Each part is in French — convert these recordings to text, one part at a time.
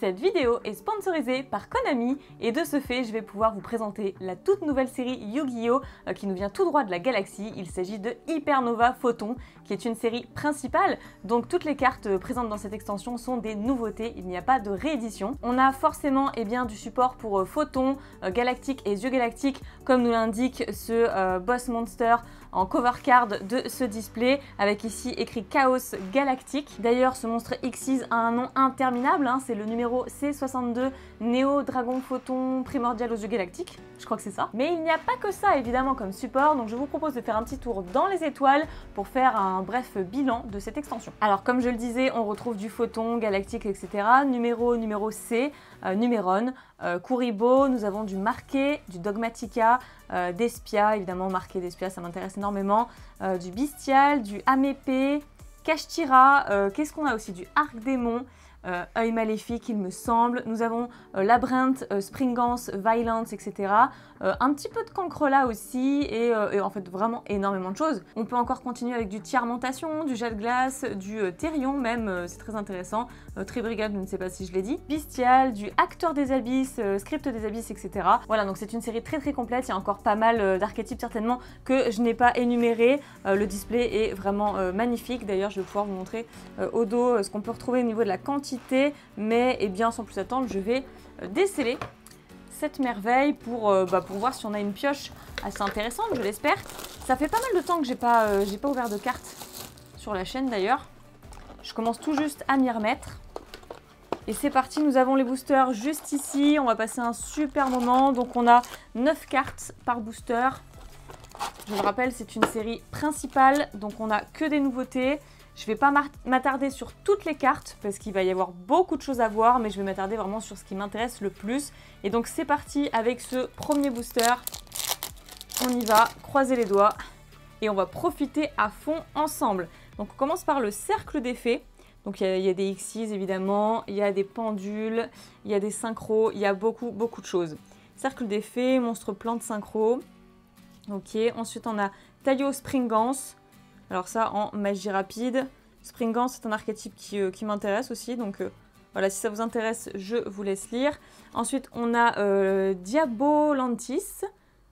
Cette vidéo est sponsorisée par Konami et de ce fait, je vais pouvoir vous présenter la toute nouvelle série Yu-Gi-Oh! Qui nous vient tout droit de la galaxie. Il s'agit de Hypernova Photon, qui est une série principale, donc toutes les cartes présentes dans cette extension sont des nouveautés, il n'y a pas de réédition. On a forcément du support pour Photon, Galactique et Yeux Galactiques, comme nous l'indique ce Boss Monster en cover card de ce display, avec ici écrit Chaos Galactique. D'ailleurs, ce monstre Xyz a un nom interminable, c'est le numéro C62, Néo Dragon Photon Primordial aux Yeux Galactiques, je crois que c'est ça. Mais il n'y a pas que ça évidemment comme support, donc je vous propose de faire un petit tour dans les étoiles pour faire un bref bilan de cette extension. Alors comme je le disais, on retrouve du Photon, Galactique, etc. Numéro C, Numéron, Kuribo, nous avons du Marqué, du Dogmatica, d'Espia, évidemment Marqué d'Espia, ça m'intéresse énormément, du Bystial, du Amépée, Kashtira, qu'est-ce qu'on a aussi, du Arc-Démon, Œil Maléfique il me semble, nous avons Labyrinthe, Springance, Violence, etc. Un petit peu de Cancrela aussi et en fait vraiment énormément de choses. On peut encore continuer avec du Tiarmentation, du Jet de Glace, du Therion même, c'est très intéressant, Tribrigade, je ne sais pas si je l'ai dit, Bystial, du Acteur des Abysses, Script des Abysses, etc. Voilà, donc c'est une série très complète, il y a encore pas mal d'archétypes certainement que je n'ai pas énumérés. Le display est vraiment magnifique, d'ailleurs je vais pouvoir vous montrer au dos ce qu'on peut retrouver au niveau de la quantité, mais bien sans plus attendre, je vais déceler cette merveille pour voir si on a une pioche assez intéressante, je l'espère. Ça fait pas mal de temps que j'ai pas ouvert de cartes sur la chaîne d'ailleurs. Je commence tout juste à m'y remettre. Et c'est parti, nous avons les boosters juste ici. On va passer un super moment. Donc on a 9 cartes par booster. Je le rappelle, c'est une série principale, donc on n'a que des nouveautés. Je ne vais pas m'attarder sur toutes les cartes parce qu'il va y avoir beaucoup de choses à voir, mais je vais m'attarder vraiment sur ce qui m'intéresse le plus. Et donc c'est parti avec ce premier booster. On y va, croisez les doigts et on va profiter à fond ensemble. Donc on commence par le cercle d'effets. Donc il y a des Xyz évidemment, il y a des pendules, il y a des synchros, il y a beaucoup de choses. Cercle d'effets, monstre plante synchro. Ok, ensuite on a Taillot Springance. Alors ça en magie rapide. Springance c'est un archétype qui m'intéresse aussi, donc voilà, si ça vous intéresse, je vous laisse lire. Ensuite on a Diabolantis.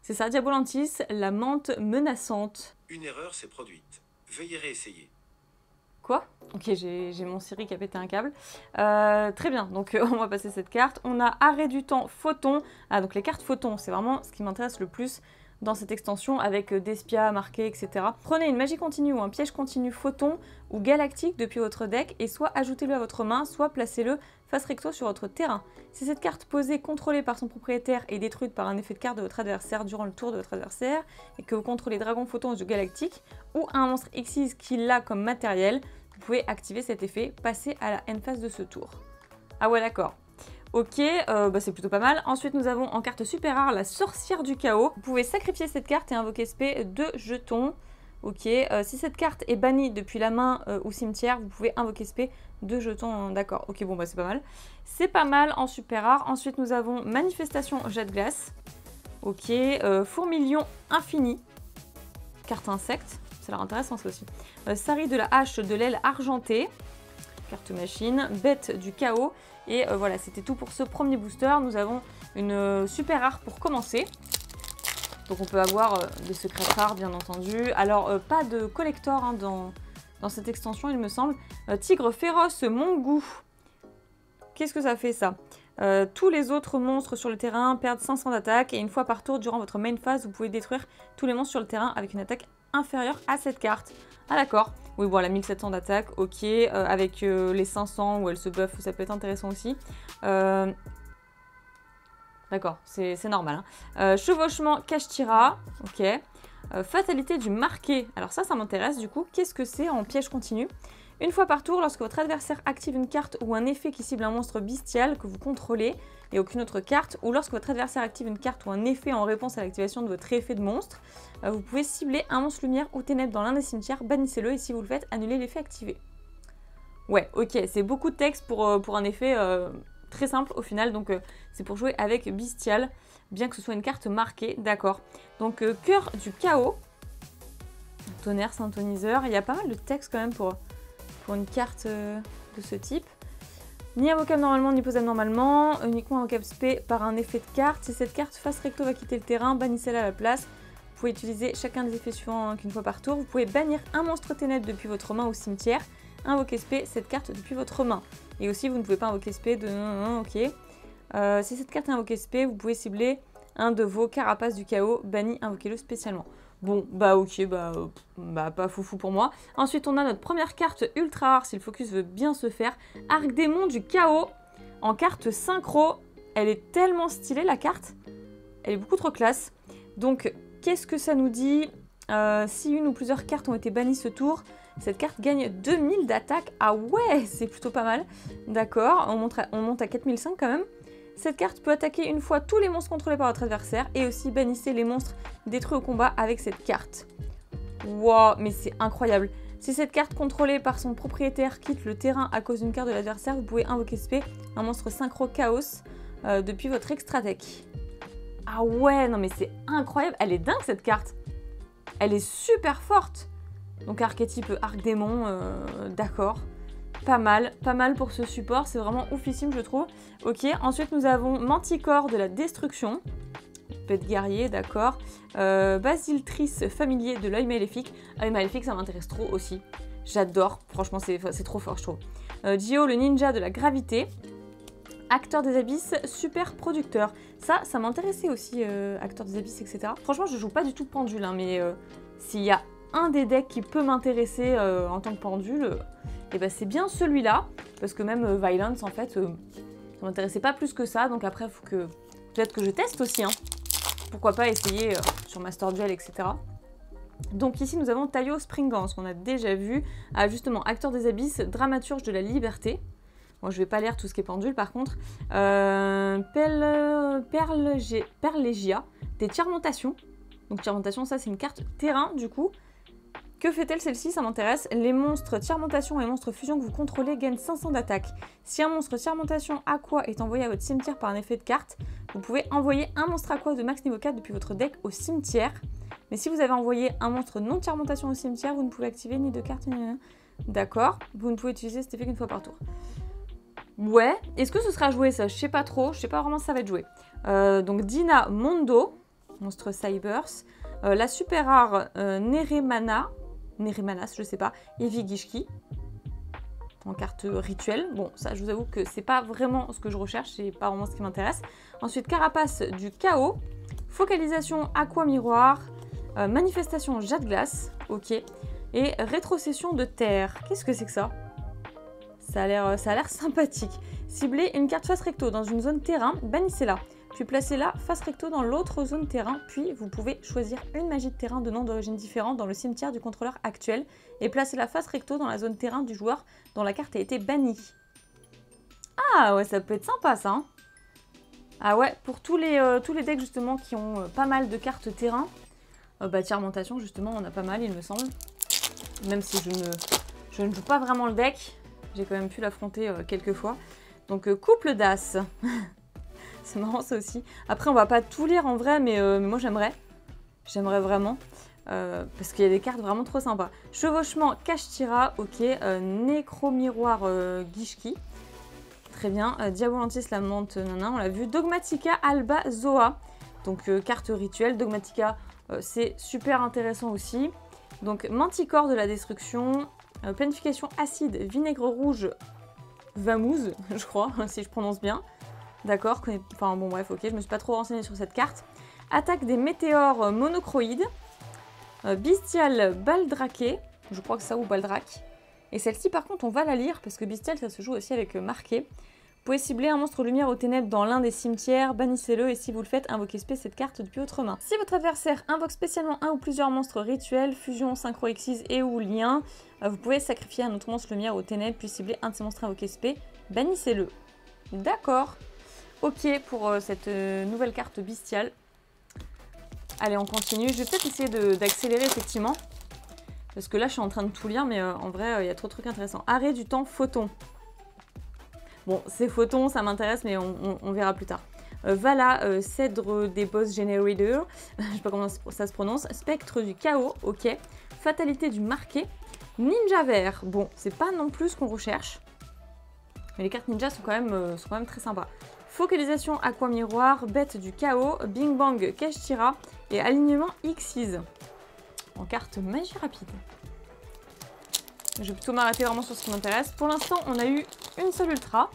C'est ça, Diabolantis, la menthe menaçante. Une erreur s'est produite. Veuillez réessayer. Quoi? Ok, j'ai mon Siri qui a pété un câble. Très bien, donc on va passer cette carte. On a Arrêt du temps Photon. Ah, donc les cartes Photon, c'est vraiment ce qui m'intéresse le plus dans cette extension avec Despia, Marqué, etc. Prenez une magie continue ou un piège continu Photon ou Galactique depuis votre deck et soit ajoutez-le à votre main, soit placez-le face recto sur votre terrain. Si cette carte posée, contrôlée par son propriétaire, est détruite par un effet de carte de votre adversaire durant le tour de votre adversaire et que vous contrôlez Dragon Photon ou Galactique ou un monstre Xyz qui l'a comme matériel, vous pouvez activer cet effet, passer à la end phase de ce tour. Ah ouais, d'accord. Ok, c'est plutôt pas mal. Ensuite, nous avons en carte super rare la Sorcière du Chaos. Vous pouvez sacrifier cette carte et invoquer SP 2 jetons. Ok, si cette carte est bannie depuis la main ou cimetière, vous pouvez invoquer SP 2 jetons. D'accord, ok, bon, c'est pas mal. C'est pas mal en super rare. Ensuite, nous avons Manifestation Jet de Glace. Ok, Fourmilion Infini. Carte insecte, ça a l'air intéressant ça aussi. Sari de la hache de l'aile argentée. Carte machine, Bête du chaos. Et voilà, c'était tout pour ce premier booster. Nous avons une super rare pour commencer. Donc on peut avoir des secrets rares bien entendu. Alors pas de collector dans cette extension il me semble. Tigre féroce Mongou. Qu'est-ce que ça fait ça? Tous les autres monstres sur le terrain perdent 500 d'attaque. Et une fois par tour durant votre main phase, vous pouvez détruire tous les monstres sur le terrain avec une attaque inférieure à cette carte. Ah d'accord. Oui, bon, elle a 1700 d'attaque, ok. Avec les 500 où elle se buff, ça peut être intéressant aussi. D'accord, c'est normal. Chevauchement Kashtira, ok. Fatalité du Marqué. Alors ça m'intéresse du coup. Qu'est-ce que c'est en piège continu? Une fois par tour, lorsque votre adversaire active une carte ou un effet qui cible un monstre bestial que vous contrôlez et aucune autre carte, ou lorsque votre adversaire active une carte ou un effet en réponse à l'activation de votre effet de monstre, vous pouvez cibler un monstre lumière ou ténèbres dans l'un des cimetières, bannissez-le et si vous le faites, annulez l'effet activé. Ouais, ok, c'est beaucoup de texte pour un effet très simple au final, donc c'est pour jouer avec Bystial, bien que ce soit une carte marquée, d'accord. Donc Cœur du Chaos, Tonnerre, Synthoniseur, il y a pas mal de texte quand même pour une carte de ce type. Ni invocable normalement, ni posable normalement. Uniquement invocable spé par un effet de carte. Si cette carte face recto va quitter le terrain, bannissez-la à la place. Vous pouvez utiliser chacun des effets suivants qu'une fois par tour. Vous pouvez bannir un monstre ténèbres depuis votre main au cimetière. Invoquer spé cette carte depuis votre main. Et aussi, vous ne pouvez pas invoquer spé de... ok. Si cette carte est invoquée spé, vous pouvez cibler un de vos carapaces du chaos. Banni, invoquez-le spécialement. Bon, bah ok, pas foufou pour moi. Ensuite, on a notre première carte ultra rare si le focus veut bien se faire. Arc-démon du chaos en carte synchro. Elle est tellement stylée la carte. Elle est beaucoup trop classe. Donc, qu'est-ce que ça nous dit? Si une ou plusieurs cartes ont été bannies ce tour, cette carte gagne 2000 d'attaque. Ah ouais, c'est plutôt pas mal. D'accord, on monte à 4005 quand même. Cette carte peut attaquer une fois tous les monstres contrôlés par votre adversaire et aussi bannissez les monstres détruits au combat avec cette carte. Wow, mais c'est incroyable. Si cette carte contrôlée par son propriétaire quitte le terrain à cause d'une carte de l'adversaire, vous pouvez invoquer spé un monstre synchro chaos depuis votre extra deck. Ah ouais, non mais c'est incroyable. Elle est dingue cette carte. Elle est super forte. Donc archétype arc-démon, d'accord. Pas mal pour ce support, c'est vraiment oufissime je trouve. Ok, ensuite nous avons Manticore de la destruction. Pet guerrier, d'accord. Basiltrice familier de l'œil maléfique. L'œil maléfique ça m'intéresse trop aussi. J'adore, franchement c'est trop fort je trouve. Dio le ninja de la gravité. Acteur des abysses, super producteur. Ça m'intéressait aussi, acteur des abysses, etc. Franchement je joue pas du tout pendule, hein, mais s'il y a un des decks qui peut m'intéresser en tant que pendule, et ben c'est bien celui-là, parce que même Violence en fait, ça m'intéressait pas plus que ça, donc après il faut que peut-être que je teste aussi, hein. Pourquoi pas essayer sur Master Duel, etc. Donc ici nous avons Tayo Springance, qu'on a déjà vu, justement acteur des abysses, dramaturge de la liberté. Bon, je vais pas lire tout ce qui est pendule par contre. Perlégia, des Tiremontations. Donc Tiremontation, ça c'est une carte terrain du coup. Que fait-elle celle-ci? Ça m'intéresse. Les monstres Tiremontation et monstres fusion que vous contrôlez gagnent 500 d'attaque. Si un monstre Tiremontation Aqua est envoyé à votre cimetière par un effet de carte, vous pouvez envoyer un monstre Aqua de max niveau 4 depuis votre deck au cimetière. Mais si vous avez envoyé un monstre non Tiremontation au cimetière, vous ne pouvez activer ni de carte ni... D'accord. Vous ne pouvez utiliser cet effet qu'une fois par tour. Ouais. Est-ce que ce sera joué ça? Je sais pas trop. Je sais pas vraiment si ça va être joué. Donc Dina Mondo, monstre Cybers. La super rare Neremanas, je sais pas, Evi Gishki, en carte rituelle. Bon, ça, je vous avoue que c'est pas vraiment ce que je recherche, c'est pas vraiment ce qui m'intéresse. Ensuite, Carapace du chaos, Focalisation Aqua Miroir, Manifestation Jade Glace, ok, et Rétrocession de terre. Qu'est-ce que c'est que ça? Ça a l'air sympathique. Ciblez une carte face recto dans une zone terrain, bannissez-la. Puis placez-la face recto dans l'autre zone terrain, puis vous pouvez choisir une magie de terrain de nom d'origine différente dans le cimetière du contrôleur actuel et placez-la face recto dans la zone terrain du joueur dont la carte a été bannie. Ah ouais, ça peut être sympa ça, hein. Ah ouais, pour tous les decks justement qui ont pas mal de cartes terrain, Tiremontation justement on a pas mal il me semble. Même si je ne joue pas vraiment le deck, j'ai quand même pu l'affronter quelques fois. Donc couple d'as. C'est marrant ça aussi. Après on va pas tout lire en vrai, mais moi j'aimerais. J'aimerais vraiment. Parce qu'il y a des cartes vraiment trop sympas. Chevauchement Kashtira, ok. Nécromiroir Gishki. Très bien. Diabolantis la menthe, nana, on l'a vu. Dogmatica Alba Zoa. Donc carte rituelle. Dogmatica, c'est super intéressant aussi. Donc Manticore de la destruction. Planification acide, vinaigre rouge, Vamouze, je crois, si je prononce bien. D'accord, enfin bon bref, ok, je me suis pas trop renseignée sur cette carte. Attaque des météores monocroïdes. Bestial Baldraqué, je crois que c'est ça ou Baldrac. Et celle-ci par contre on va la lire parce que Bestial ça se joue aussi avec marqué. Vous pouvez cibler un monstre lumière aux ténèbres dans l'un des cimetières, bannissez-le et si vous le faites, invoquez spé cette carte depuis votre main. Si votre adversaire invoque spécialement un ou plusieurs monstres rituels, fusion, synchro, exise et ou lien, vous pouvez sacrifier un autre monstre lumière aux ténèbres puis cibler un de ces monstres invoqués spé, bannissez-le. D'accord. Ok pour cette nouvelle carte bestiale. Allez, on continue. Je vais peut-être essayer d'accélérer effectivement. Parce que là, je suis en train de tout lire, mais en vrai, il y a trop de trucs intéressants. Arrêt du temps photon. Bon, ces photons, ça m'intéresse, mais on verra plus tard. Vala, Cèdre des Boss Generator. Je sais pas comment ça se prononce. Spectre du chaos, ok. Fatalité du marqué. Ninja vert. Bon, c'est pas non plus ce qu'on recherche. Mais les cartes ninja sont quand même très sympas. Focalisation Aqua Miroir, Bête du Chaos, Bing Bang Kashtira et Alignement Xyz. En carte magie rapide. Je vais plutôt m'arrêter vraiment sur ce qui m'intéresse. Pour l'instant, on a eu une seule ultra.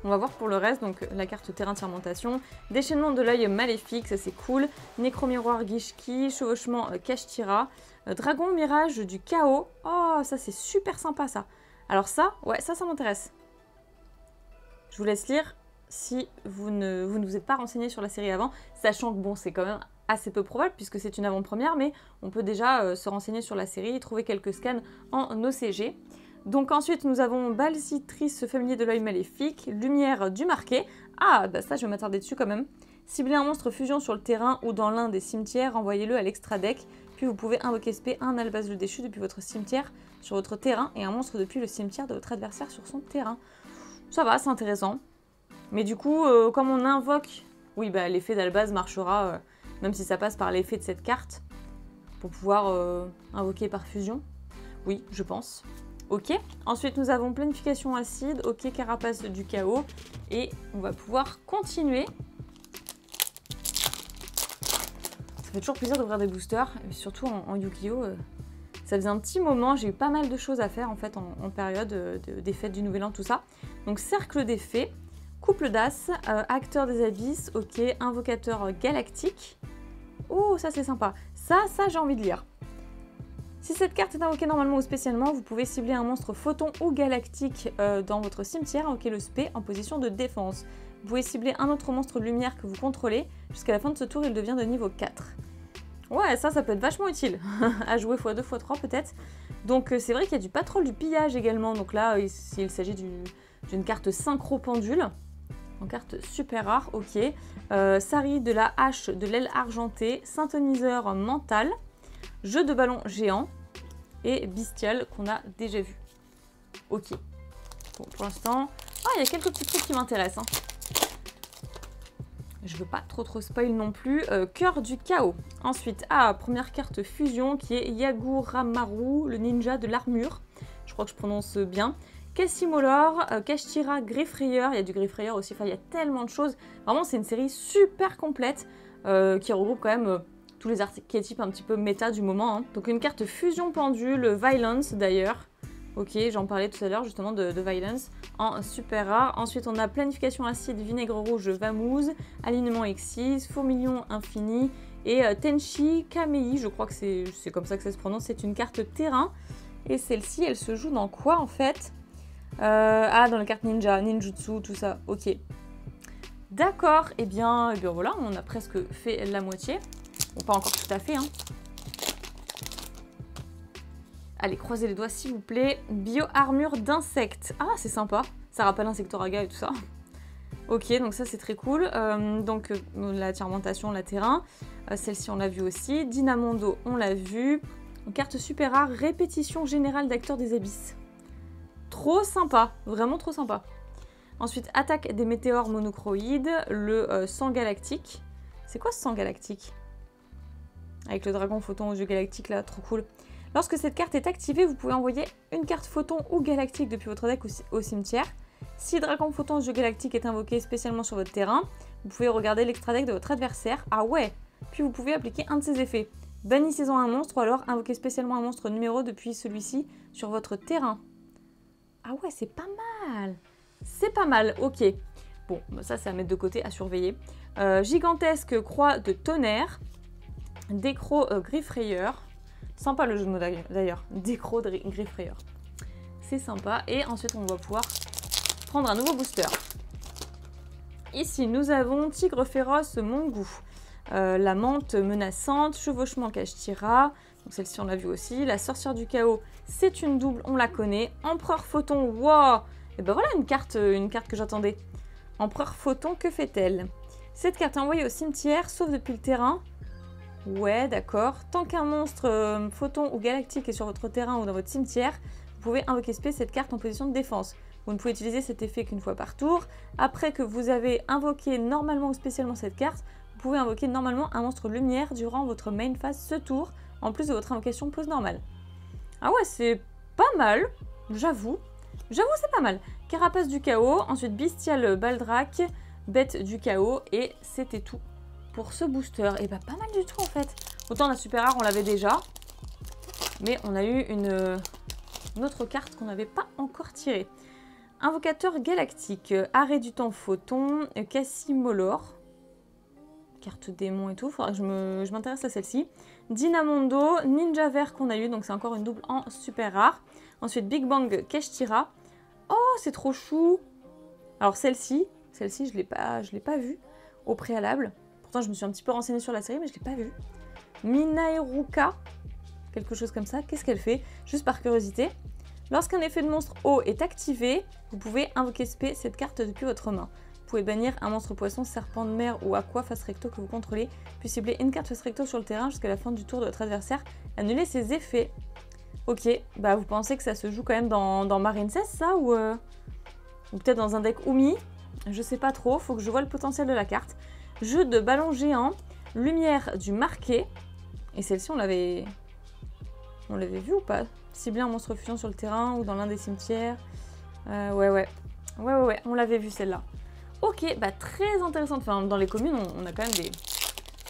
On va voir pour le reste, donc la carte terrain de fermentation, déchaînement de l'œil maléfique, ça c'est cool, nécro-miroir Gishki, chevauchement Kashtira, dragon mirage du chaos, oh ça c'est super sympa ça. Alors ça, ouais ça m'intéresse. Je vous laisse lire si vous ne vous êtes pas renseigné sur la série avant, sachant que bon c'est quand même assez peu probable puisque c'est une avant-première, mais on peut déjà se renseigner sur la série, trouver quelques scans en OCG. Donc ensuite nous avons Balcitrice, familier de l'œil maléfique, lumière du marqué. Ah bah ça je vais m'attarder dessus quand même. Ciblez un monstre fusion sur le terrain ou dans l'un des cimetières, envoyez-le à l'extra deck. Puis vous pouvez invoquer SP un Albaz le déchu depuis votre cimetière sur votre terrain et un monstre depuis le cimetière de votre adversaire sur son terrain. Ça va, c'est intéressant. Mais du coup, comme on invoque... Oui bah l'effet d'Albaz marchera, même si ça passe par l'effet de cette carte, pour pouvoir invoquer par fusion. Oui, je pense. Ok, ensuite nous avons planification acide, ok, carapace du chaos, et on va pouvoir continuer. Ça fait toujours plaisir d'ouvrir des boosters, et surtout en Yu-Gi-Oh! Ça faisait un petit moment, j'ai eu pas mal de choses à faire en fait en période des fêtes du Nouvel An, tout ça. Donc cercle des fées, couple d'as, acteur des abysses, ok, invocateur galactique. Oh, ça c'est sympa, ça j'ai envie de lire. Si cette carte est invoquée normalement ou spécialement, vous pouvez cibler un monstre photon ou galactique dans votre cimetière, invoquer le spé en position de défense. Vous pouvez cibler un autre monstre lumière que vous contrôlez. Jusqu'à la fin de ce tour, il devient de niveau 4. Ouais, ça peut être vachement utile à jouer x2, x3 peut-être. Donc c'est vrai qu'il y a du patrol du pillage également. Donc là, il s'agit d'une carte synchro pendule. En carte super rare, ok. Sari de la hache de l'aile argentée, synthoniseur mental. Jeu de ballon géant et bestial qu'on a déjà vu. Ok. Bon, pour l'instant... Ah, il y a quelques petits trucs qui m'intéressent. Je veux pas trop spoil non plus. Cœur du chaos. Ensuite, première carte fusion qui est Yaguramaru, le ninja de l'armure. Je crois que je prononce bien. Cassimolor, Kashtira, Griffrayeur. Il y a du Griffrayeur aussi. Enfin, il y a tellement de choses. Vraiment, c'est une série super complète qui regroupe quand même... tous les archétypes un petit peu méta du moment. Hein. Donc une carte fusion pendule, Violence d'ailleurs. Ok, j'en parlais tout à l'heure justement de Violence en super rare. Ensuite on a planification acide, vinaigre rouge, Vamouze, alignement Xyz, fourmilion infini et Tenchi Kamei, je crois que c'est comme ça que ça se prononce. C'est une carte terrain et celle-ci elle se joue dans quoi en fait? Dans la carte ninja, ninjutsu, tout ça, ok. D'accord, et bien voilà, on a presque fait la moitié. Bon, pas encore tout à fait, hein. Allez, croisez les doigts s'il vous plaît. Bio-armure d'insectes. Ah, c'est sympa. Ça rappelle Insectoraga et tout ça. Ok, donc ça c'est très cool. La fermentation, la terrain. Celle-ci on l'a vue aussi. Dynamondo, on l'a vue. Carte super rare, répétition générale d'acteurs des abysses. Trop sympa, vraiment trop sympa. Ensuite, attaque des météores monochroïdes. Le sang galactique. C'est quoi ce sang galactique? Avec le dragon photon aux yeux galactiques là, trop cool. Lorsque cette carte est activée, vous pouvez envoyer une carte photon ou galactique depuis votre deck au cimetière. Si dragon photon aux yeux galactiques est invoqué spécialement sur votre terrain, vous pouvez regarder l'extra deck de votre adversaire. Ah ouais. Puis vous pouvez appliquer un de ses effets. Bannissez-en un monstre ou alors invoquez spécialement un monstre numéro depuis celui-ci sur votre terrain. Ah ouais, c'est pas mal. C'est pas mal, ok. Bon, ça c'est à mettre de côté, à surveiller. Gigantesque croix de tonnerre. Décro Griffrayeur. Sympa le jeu de mots d'ailleurs. Décro Griffrayeur. C'est sympa. Et ensuite, on va pouvoir prendre un nouveau booster. Ici, nous avons Tigre féroce Mongout. La menthe menaçante. Chevauchement Kashtira. Donc celle-ci, on l'a vu aussi. La sorcière du chaos, c'est une double, on la connaît. Empereur photon, wow. Et ben voilà une carte que j'attendais. Empereur photon, que fait-elle? Cette carte est envoyée au cimetière, sauf depuis le terrain. Ouais, d'accord. Tant qu'un monstre photon ou galactique est sur votre terrain ou dans votre cimetière, vous pouvez invoquer cette carte en position de défense. Vous ne pouvez utiliser cet effet qu'une fois par tour. Après que vous avez invoqué normalement ou spécialement cette carte, vous pouvez invoquer normalement un monstre lumière durant votre main phase ce tour, en plus de votre invocation pose normale. Ah ouais, c'est pas mal, j'avoue. J'avoue, c'est pas mal. Carapace du chaos, ensuite Bestial Baldrac, Bête du chaos, et c'était tout pour ce booster. Et bah pas mal du tout en fait. Autant la super rare, on l'avait déjà, mais on a eu une autre carte qu'on n'avait pas encore tirée. Invocateur galactique, arrêt du temps photon, Cassimolor, carte démon et tout, faudra que je m'intéresse à celle-ci. Dynamondo, Ninja Vert qu'on a eu, donc c'est encore une double en super rare. Ensuite Big Bang Keshtira. Oh, c'est trop chou. Alors celle-ci je l'ai pas vue au préalable. Pourtant je me suis un petit peu renseignée sur la série, mais je l'ai pas vue. Minaeruka, quelque chose comme ça. Qu'est-ce qu'elle fait? Juste par curiosité. Lorsqu'un effet de monstre eau est activé, vous pouvez invoquer cette carte depuis votre main. Vous pouvez bannir un monstre poisson, serpent de mer ou aqua face recto que vous contrôlez, puis cibler une carte face recto sur le terrain jusqu'à la fin du tour de votre adversaire. Annulez ses effets. Ok, bah vous pensez que ça se joue quand même dans Marine 16 ça ou peut-être dans un deck Umi? Je sais pas trop, faut que je vois le potentiel de la carte. Jeu de ballon géant, lumière du marqué. Et celle-ci on l'avait vu ou pas? Cibler un monstre fusion sur le terrain ou dans l'un des cimetières. Ouais, on l'avait vu celle-là. Ok, bah très intéressante. Enfin, dans les communes, on a quand même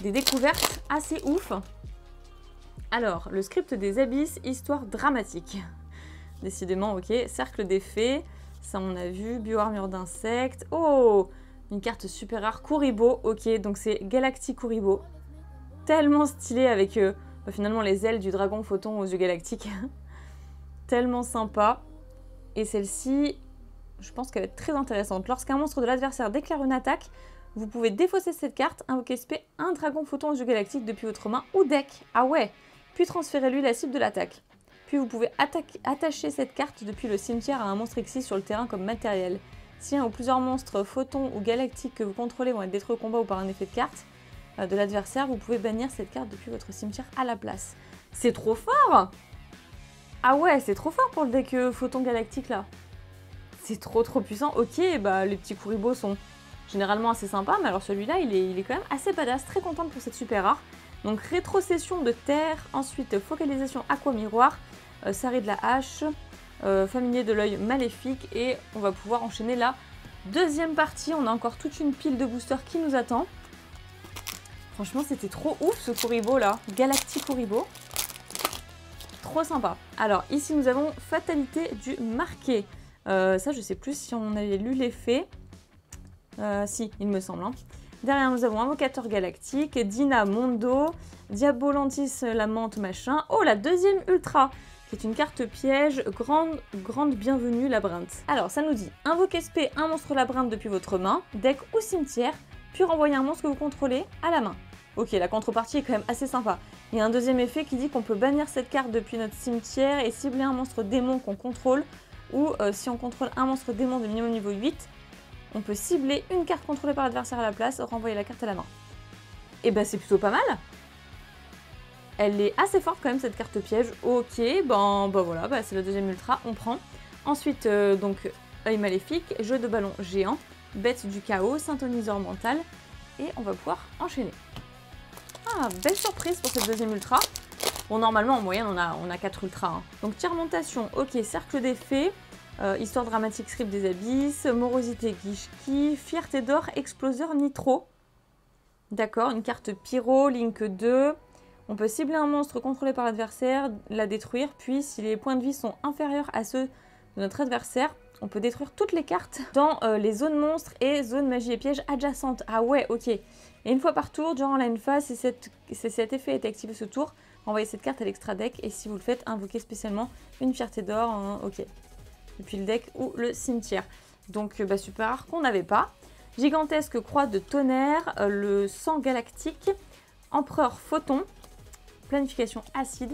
des découvertes assez ouf. Alors, le script des abysses, histoire dramatique. Décidément, ok. Cercle des fées, ça on a vu. Bioarmure d'insectes. Oh, une carte super rare. Kuribo, ok. Donc c'est Galactic Kuribo. Tellement stylé avec finalement les ailes du dragon photon aux yeux galactiques. Tellement sympa. Et celle-ci, je pense qu'elle va être très intéressante. Lorsqu'un monstre de l'adversaire déclare une attaque, vous pouvez défausser cette carte, invoquer SP un dragon photon aux yeux galactiques depuis votre main ou deck. Ah ouais. Puis transférez-lui la cible de l'attaque. Puis vous pouvez attacher cette carte depuis le cimetière à un monstre Xyz sur le terrain comme matériel. Si un ou plusieurs monstres photons ou galactiques que vous contrôlez vont être détruits au combat ou par un effet de carte de l'adversaire, vous pouvez bannir cette carte depuis votre cimetière à la place. C'est trop fort! Ah ouais, c'est trop fort pour le deck photon galactique là. C'est trop puissant. Ok, bah les petits Kuribo sont généralement assez sympas, mais alors celui-là il est quand même assez badass. Très contente pour cette super rare. Donc rétrocession de terre, ensuite focalisation aqua miroir, Saré de la hache, familier de l'œil maléfique, et on va pouvoir enchaîner la deuxième partie. On a encore toute une pile de boosters qui nous attend. Franchement c'était trop ouf ce Kuribo là, Galactic Kuribo. Trop sympa. Alors ici nous avons fatalité du marqué. Ça je sais plus si on avait lu l'effet. Si, il me semble. Hein. Derrière nous avons Invocateur Galactique, Dynamondo, Diabolantis la menthe machin. Oh, la deuxième ultra, qui est une carte piège, grande bienvenue labyrinthe. Alors ça nous dit, invoquez SP un monstre labyrinthe depuis votre main, deck ou cimetière, puis renvoyer un monstre que vous contrôlez à la main. Ok, la contrepartie est quand même assez sympa. Il y a un deuxième effet qui dit qu'on peut bannir cette carte depuis notre cimetière et cibler un monstre démon qu'on contrôle, ou si on contrôle un monstre démon de minimum niveau 8, on peut cibler une carte contrôlée par l'adversaire à la place, renvoyer la carte à la main. Et bah c'est plutôt pas mal. Elle est assez forte quand même cette carte piège. Ok, bah voilà, c'est la deuxième ultra, on prend. Ensuite, donc, œil maléfique, jeu de ballon géant, bête du chaos, synthoniseur mental, et on va pouvoir enchaîner. Ah, belle surprise pour cette deuxième ultra. Bon, normalement, en moyenne, on a 4 ultras. Hein. Donc, tir montation, ok, cercle des fées, histoire dramatique, script des abysses, morosité Gishki, fierté d'or, exploseur nitro. D'accord, une carte pyro, link 2. On peut cibler un monstre contrôlé par l'adversaire, la détruire, puis si les points de vie sont inférieurs à ceux de notre adversaire, on peut détruire toutes les cartes dans les zones monstres et zones magie et pièges adjacentes. Ah ouais, ok. Et une fois par tour, durant la phase, si cet effet est activé ce tour, envoyez cette carte à l'extra deck, et si vous le faites, invoquez spécialement une fierté d'or, hein, ok. Depuis le deck ou le cimetière. Donc super rare qu'on n'avait pas. Gigantesque croix de tonnerre, le sang galactique, empereur photon, planification acide,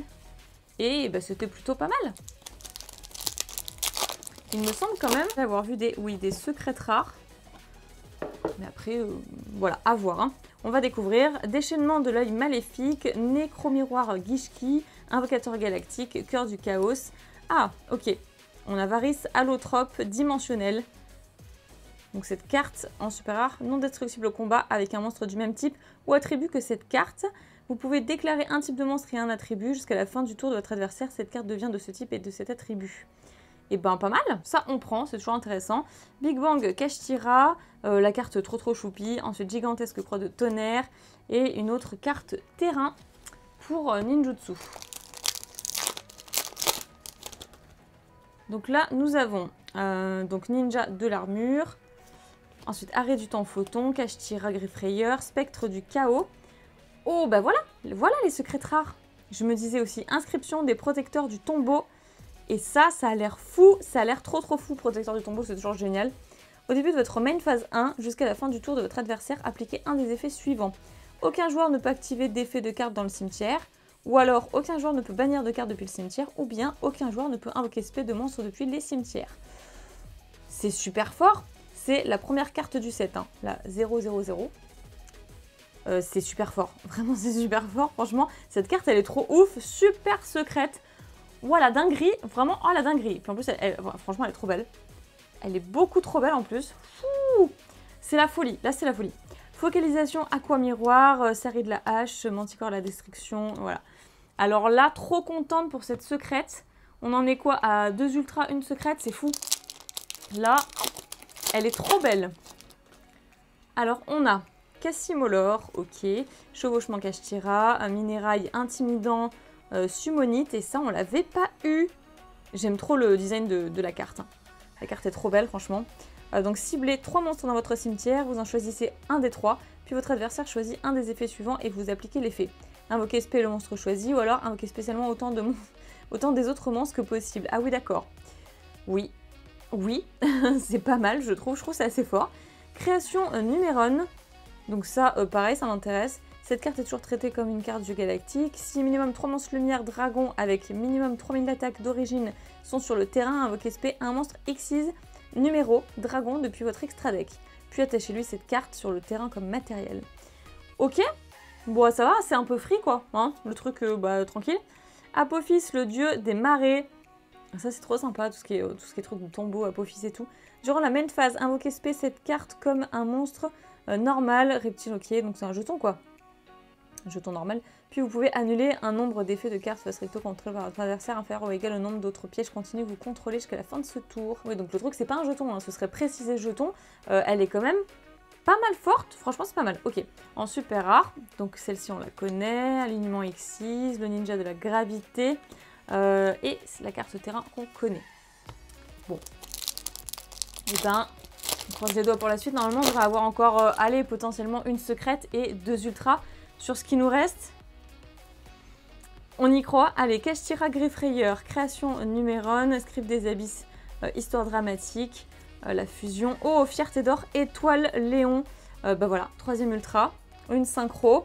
et c'était plutôt pas mal. Il me semble quand même avoir vu des secrets rares. Mais après, voilà, à voir. Hein. On va découvrir déchaînement de l'œil maléfique, nécromiroir Gishki, invocateur galactique, cœur du chaos. Ah, ok. On a Varys allotrope dimensionnel. Donc cette carte en super rare, non destructible au combat avec un monstre du même type ou attribut que cette carte. Vous pouvez déclarer un type de monstre et un attribut. Jusqu'à la fin du tour de votre adversaire, cette carte devient de ce type et de cet attribut. Et ben pas mal, ça on prend, c'est toujours intéressant. Big Bang Kashtira, la carte trop choupi, ensuite gigantesque croix de tonnerre et une autre carte terrain pour ninjutsu. Donc là nous avons donc ninja de l'armure, ensuite arrêt du temps photon, Kashtira Griffrayeur, spectre du chaos. Oh bah voilà les secrets rares. Je me disais aussi inscription des protecteurs du tombeau. Et ça a l'air fou, ça a l'air trop fou. Protecteur du tombeau, c'est toujours génial. Au début de votre main phase 1, jusqu'à la fin du tour de votre adversaire, appliquez un des effets suivants. Aucun joueur ne peut activer d'effet de carte dans le cimetière, ou alors aucun joueur ne peut bannir de carte depuis le cimetière, ou bien aucun joueur ne peut invoquer spé de monstres depuis les cimetières. C'est super fort, c'est la première carte du set, hein, la 000. C'est super fort, vraiment c'est super fort, franchement, cette carte elle est trop ouf, super secrète. Voilà, dinguerie, vraiment, oh la dinguerie. Puis en plus, franchement, elle est trop belle. Elle est beaucoup trop belle en plus. C'est la folie, là c'est la folie. Focalisation, aqua miroir, série de la hache, manticore la destruction, voilà. Alors là, trop contente pour cette secrète. On en est quoi à 2 ultras, une secrète, c'est fou. Là, elle est trop belle. Alors on a Cassimolor, ok. Chevauchement Kashtira, un minérail intimidant, Summonite, et ça on l'avait pas eu. J'aime trop le design de la carte. Hein. La carte est trop belle franchement. Donc ciblez 3 monstres dans votre cimetière, vous en choisissez un des 3, puis votre adversaire choisit un des effets suivants et vous appliquez l'effet. Invoquez spé le monstre choisi, ou alors invoquez spécialement autant des autres monstres que possible. Ah oui d'accord. Oui, c'est pas mal je trouve c'est assez fort. Création Numéron, donc ça pareil ça m'intéresse. Cette carte est toujours traitée comme une carte du galactique. Si minimum 3 monstres lumière dragon avec minimum 3000 d'attaque d'origine sont sur le terrain, invoquez spé un monstre Xyz numéro dragon depuis votre extra deck. Puis attachez-lui cette carte sur le terrain comme matériel. Ok, bon ça va, c'est un peu free quoi, hein, le truc tranquille. Apophis, le dieu des marées. Ça c'est trop sympa, tout ce qui est truc de tombeau, Apophis et tout. Durant la main phase, invoquez spé cette carte comme un monstre normal, reptile, ok, donc c'est un jeton quoi. Jeton normal, puis vous pouvez annuler un nombre d'effets de cartes face recto contrôlé par votre adversaire inférieur ou égal au nombre d'autres pièges continus que vous contrôlez jusqu'à la fin de ce tour. Oui, donc le truc c'est pas un jeton, hein, ce serait précisé jeton, elle est quand même pas mal forte, franchement c'est pas mal. Ok, en super rare, donc celle-ci on la connaît, alignement X6, le ninja de la gravité, et c'est la carte terrain qu'on connaît. Bon, et ben, on croise les doigts pour la suite, normalement on devrait avoir encore, potentiellement une secrète et 2 ultras. Sur ce qui nous reste, on y croit. Allez, Kashtira Griffrayeur, création Numéron, script des abysses, histoire dramatique, la fusion. Oh, fierté d'or, étoile Léon. Voilà, 3e ultra, une synchro.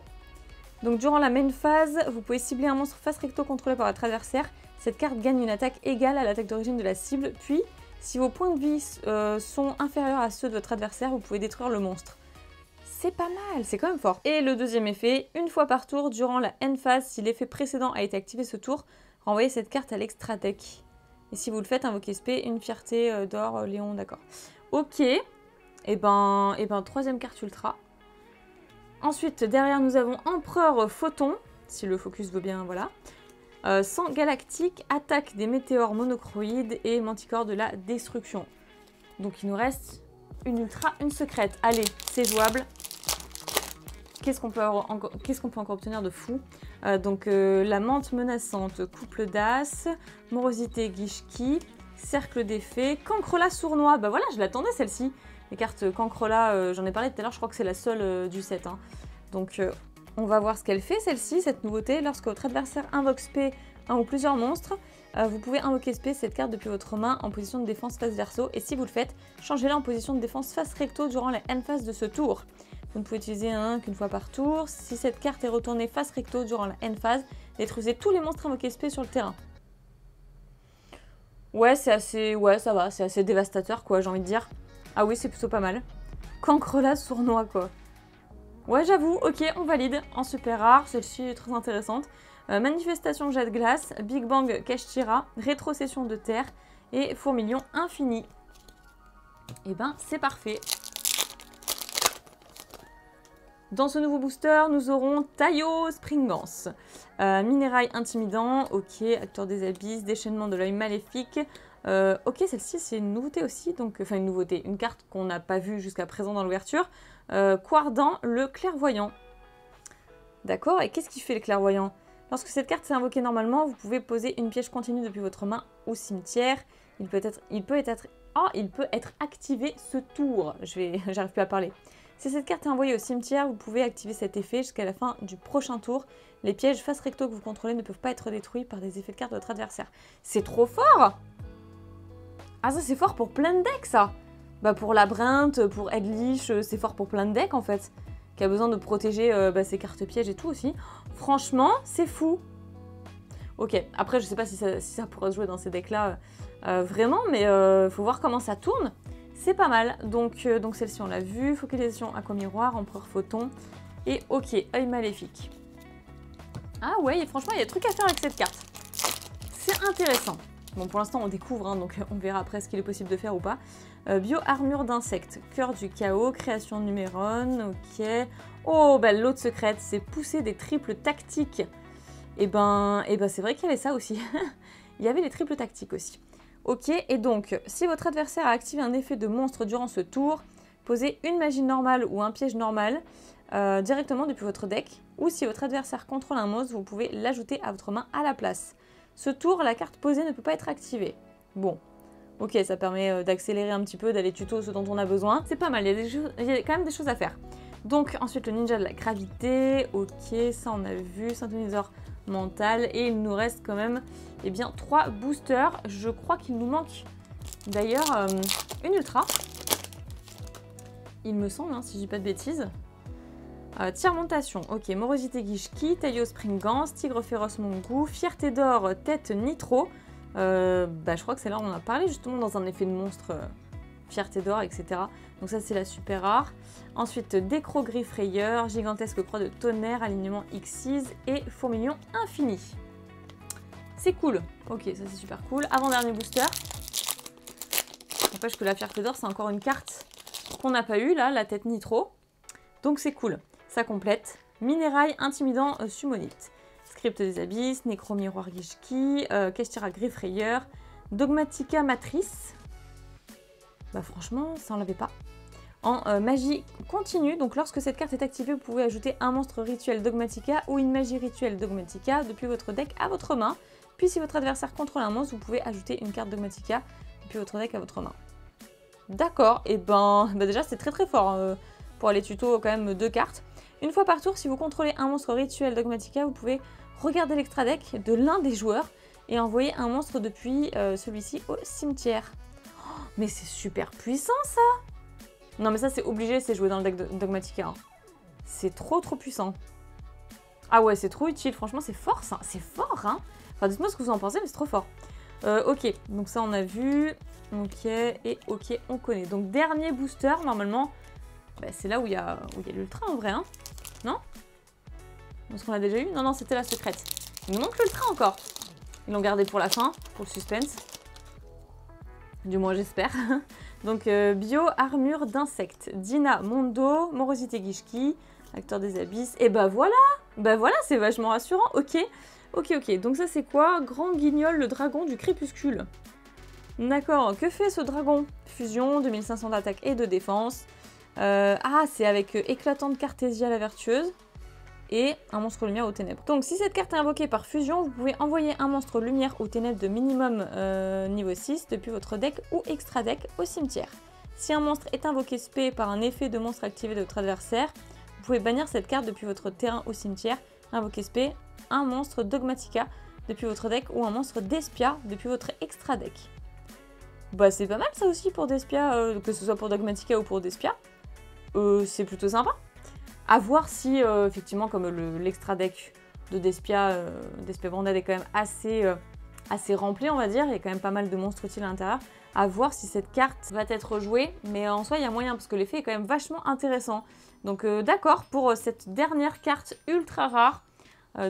Donc durant la main phase, vous pouvez cibler un monstre face recto contrôlé par votre adversaire. Cette carte gagne une attaque égale à l'attaque d'origine de la cible. Puis, si vos points de vie sont inférieurs à ceux de votre adversaire, vous pouvez détruire le monstre. C'est pas mal, c'est quand même fort. Et le deuxième effet, une fois par tour, durant la end phase, si l'effet précédent a été activé ce tour, renvoyez cette carte à l'extra deck. Et si vous le faites, invoquez spé, une fierté d'or, Léon, d'accord. Ok, et ben 3e carte ultra. Ensuite, derrière, nous avons Empereur Photon, si le focus veut bien, voilà. Sang galactique, attaque des météores monocroïdes et manticore de la destruction. Donc il nous reste une ultra, une secrète. Allez, c'est jouable. Qu'est-ce qu'on peut encore obtenir de fou? La menthe menaçante, couple d'as, morosité Gishki, cercle d'effet, Cancrola sournois. Bah voilà, je l'attendais celle-ci. Les cartes Cancrola, j'en ai parlé tout à l'heure, je crois que c'est la seule du set. Hein. Donc on va voir ce qu'elle fait celle-ci, cette nouveauté. Lorsque votre adversaire invoque spé un ou plusieurs monstres, vous pouvez invoquer spé cette carte depuis votre main en position de défense face verso. Et si vous le faites, changez-la en position de défense face recto durant la end phase de ce tour. Vous ne pouvez utiliser un qu'une fois par tour. Si cette carte est retournée face recto durant la end phase, détruisez tous les monstres invoqués spé sur le terrain. Ouais, c'est assez... Ouais, ça va, c'est assez dévastateur, quoi, j'ai envie de dire. Ah oui, c'est plutôt pas mal. Cancrola sournois, quoi. Ouais, j'avoue, ok, on valide. En super rare, celle-ci est très intéressante. Manifestation jet de glace, Big Bang Kashtira, rétrocession de terre et fourmilion infini. Et ben, c'est parfait. Dans ce nouveau booster, nous aurons Tayo Springance. Minérail intimidant, ok, acteur des abysses, déchaînement de l'œil maléfique, Ok, celle-ci c'est une nouveauté aussi, donc enfin une nouveauté, une carte qu'on n'a pas vue jusqu'à présent dans l'ouverture. Quardin, le clairvoyant. D'accord, et qu'est-ce qu'il fait le clairvoyant? Lorsque cette carte s'est invoquée normalement, vous pouvez poser une piège continue depuis votre main au cimetière. Il peut être activé ce tour. J'arrive plus à parler. Si cette carte est envoyée au cimetière, vous pouvez activer cet effet jusqu'à la fin du prochain tour. Les pièges face recto que vous contrôlez ne peuvent pas être détruits par des effets de carte de votre adversaire. C'est trop fort! Ah ça c'est fort pour plein de decks ça! Bah pour Labyrinthe, pour Edlich, c'est fort pour plein de decks en fait. Qui a besoin de protéger ses cartes pièges et tout aussi. Franchement, c'est fou. Ok, après je sais pas si ça pourra se jouer dans ces decks-là vraiment, mais faut voir comment ça tourne. C'est pas mal. Donc celle-ci on l'a vue. Focalisation aquamiroir, empereur photon. Et ok, œil maléfique. Ah ouais, franchement il y a des trucs à faire avec cette carte. C'est intéressant. Bon pour l'instant on découvre, hein, donc on verra après ce qu'il est possible de faire ou pas. Bio-armure d'insectes, cœur du chaos, création de Numéron, ok. Oh, bah l'autre secrète, c'est pousser des triples tactiques. Et ben c'est vrai qu'il y avait ça aussi. Il y avait les triples tactiques aussi. Ok, et donc, si votre adversaire a activé un effet de monstre durant ce tour, posez une magie normale ou un piège normal directement depuis votre deck. Ou si votre adversaire contrôle un monstre, vous pouvez l'ajouter à votre main à la place. Ce tour, la carte posée ne peut pas être activée. Bon. Ok, ça permet d'accélérer un petit peu, d'aller tuto ce dont on a besoin. C'est pas mal, il y a quand même des choses à faire. Donc ensuite le ninja de la gravité, ok, ça on a vu, synthoniseur mental. Et il nous reste quand même 3 boosters. Je crois qu'il nous manque d'ailleurs une ultra. Il me semble, hein, si je dis pas de bêtises. Tiers-montation, ok, morosité Gishki, Taillot Springance, Tigre féroce Mongout, Fierté d'or, tête Nitro. Je crois que c'est là où on en a parlé justement dans un effet de monstre, Fierté d'or, etc. Donc ça c'est la super rare. Ensuite Décro Gris Frayeur, Gigantesque Croix de Tonnerre, Alignement X6 et Fourmilion Infini. C'est cool, ok, ça c'est super cool. Avant-dernier booster. N'empêche que la Fierté d'or c'est encore une carte qu'on n'a pas eue là, la tête Nitro. Donc c'est cool, ça complète. Minérail Intimidant Summonite. Script des Abysses, Nécro-Miroir Gishki, Kestira Griffrayeur, Dogmatica Matrice. Bah franchement, ça on l'avait pas. En magie continue, donc lorsque cette carte est activée, vous pouvez ajouter un monstre rituel Dogmatica ou une magie rituelle Dogmatica depuis votre deck à votre main. Puis si votre adversaire contrôle un monstre, vous pouvez ajouter une carte Dogmatica depuis votre deck à votre main. D'accord, et déjà c'est très très fort pour aller tuto quand même 2 cartes. Une fois par tour, si vous contrôlez un monstre rituel Dogmatica, vous pouvez regarder l'extra deck de l'un des joueurs et envoyer un monstre depuis celui-ci au cimetière. Oh, mais c'est super puissant ça! Non mais ça c'est obligé, c'est joué dans le deck de Dogmatica. Hein. C'est trop puissant. Ah ouais, c'est trop utile, franchement c'est fort ça, c'est fort hein. Enfin dites-moi ce que vous en pensez, mais c'est trop fort. Ok, donc ça on a vu, ok, et ok, on connaît. Donc dernier booster, normalement, c'est là où il y a l'ultra en vrai, hein. Non? Est-ce qu'on l'a déjà eu? Non, c'était la secrète. Il nous manque l'ultra encore. Ils l'ont gardé pour la fin, pour le suspense. Du moins j'espère. Donc bio-armure d'insectes. Dina Mondo, Morosité Gishki, acteur des abysses. Et voilà, c'est vachement rassurant. Ok. Donc ça c'est quoi? Grand Guignol, le dragon du crépuscule. D'accord, que fait ce dragon? Fusion, 2500 d'attaque et de défense. C'est avec éclatante Cartésia la vertueuse. Et un monstre lumière aux ténèbres. Donc si cette carte est invoquée par fusion, vous pouvez envoyer un monstre lumière aux ténèbres de minimum niveau 6 depuis votre deck ou extra deck au cimetière. Si un monstre est invoqué spé par un effet de monstre activé de votre adversaire, vous pouvez bannir cette carte depuis votre terrain au cimetière, invoquer spé, un monstre Dogmatica depuis votre deck ou un monstre Despia depuis votre extra deck. C'est pas mal ça aussi pour Despia, que ce soit pour Dogmatica ou pour Despia. C'est plutôt sympa. À voir si, effectivement, comme l'extra deck de Despia Branded est quand même assez rempli, on va dire, il y a quand même pas mal de monstres utiles à l'intérieur, à voir si cette carte va être jouée, mais en soi, il y a moyen, parce que l'effet est quand même vachement intéressant. Donc d'accord pour cette dernière carte ultra rare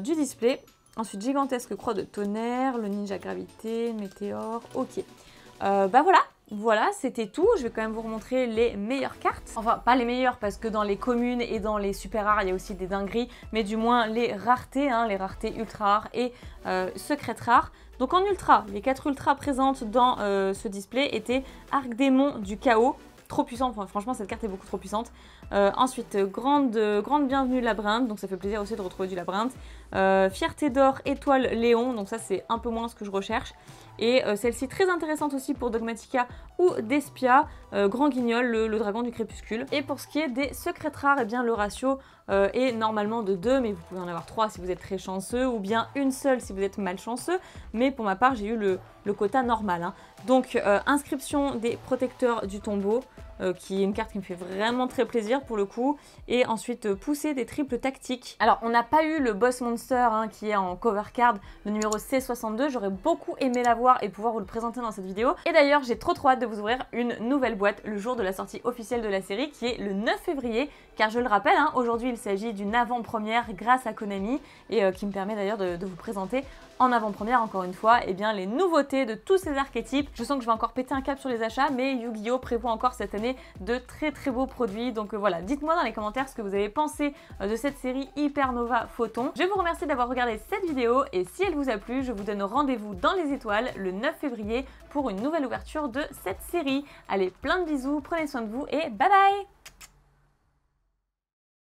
du display. Ensuite, Gigantesque Croix de Tonnerre, le Ninja Gravité, Météore, ok. Voilà, c'était tout. Je vais quand même vous remontrer les meilleures cartes. Enfin, pas les meilleures parce que dans les communes et dans les super rares, il y a aussi des dingueries. Mais du moins les raretés, hein, les raretés ultra rares et secrètes rares. Donc en ultra, les 4 ultras présentes dans ce display étaient Arc-Démon du Chaos. Trop puissant, enfin, franchement cette carte est beaucoup trop puissante. Ensuite, grande bienvenue labyrinthe, donc ça fait plaisir aussi de retrouver du labyrinthe. Fierté d'or, étoile Léon, donc ça c'est un peu moins ce que je recherche. Et celle-ci très intéressante aussi pour Dogmatica ou Despia, Grand Guignol, le dragon du crépuscule. Et pour ce qui est des secrets rares, eh bien le ratio est normalement de 2, mais vous pouvez en avoir 3 si vous êtes très chanceux, ou bien une seule si vous êtes malchanceux. Mais pour ma part, j'ai eu le quota normal, hein. Donc, inscription des protecteurs du tombeau, qui est une carte qui me fait vraiment très plaisir pour le coup. Et ensuite, pousser des triples tactiques. Alors, on n'a pas eu le boss monster, hein, qui est en cover card, le numéro C62. J'aurais beaucoup aimé l'avoir et pouvoir vous le présenter dans cette vidéo. Et d'ailleurs, j'ai trop hâte de vous ouvrir une nouvelle boîte le jour de la sortie officielle de la série, qui est le 9 février. Car je le rappelle, hein, aujourd'hui, il s'agit d'une avant-première grâce à Konami, et qui me permet d'ailleurs de vous présenter en avant-première, encore une fois, eh bien, les nouveautés de tous ces archétypes. Je sens que je vais encore péter un cap sur les achats, mais Yu-Gi-Oh! Prévoit encore cette année de très beaux produits. Donc voilà, dites-moi dans les commentaires ce que vous avez pensé de cette série Hypernova Photon. Je vous remercie d'avoir regardé cette vidéo, et si elle vous a plu, je vous donne rendez-vous dans les étoiles le 9 février pour une nouvelle ouverture de cette série. Allez, plein de bisous, prenez soin de vous et bye bye!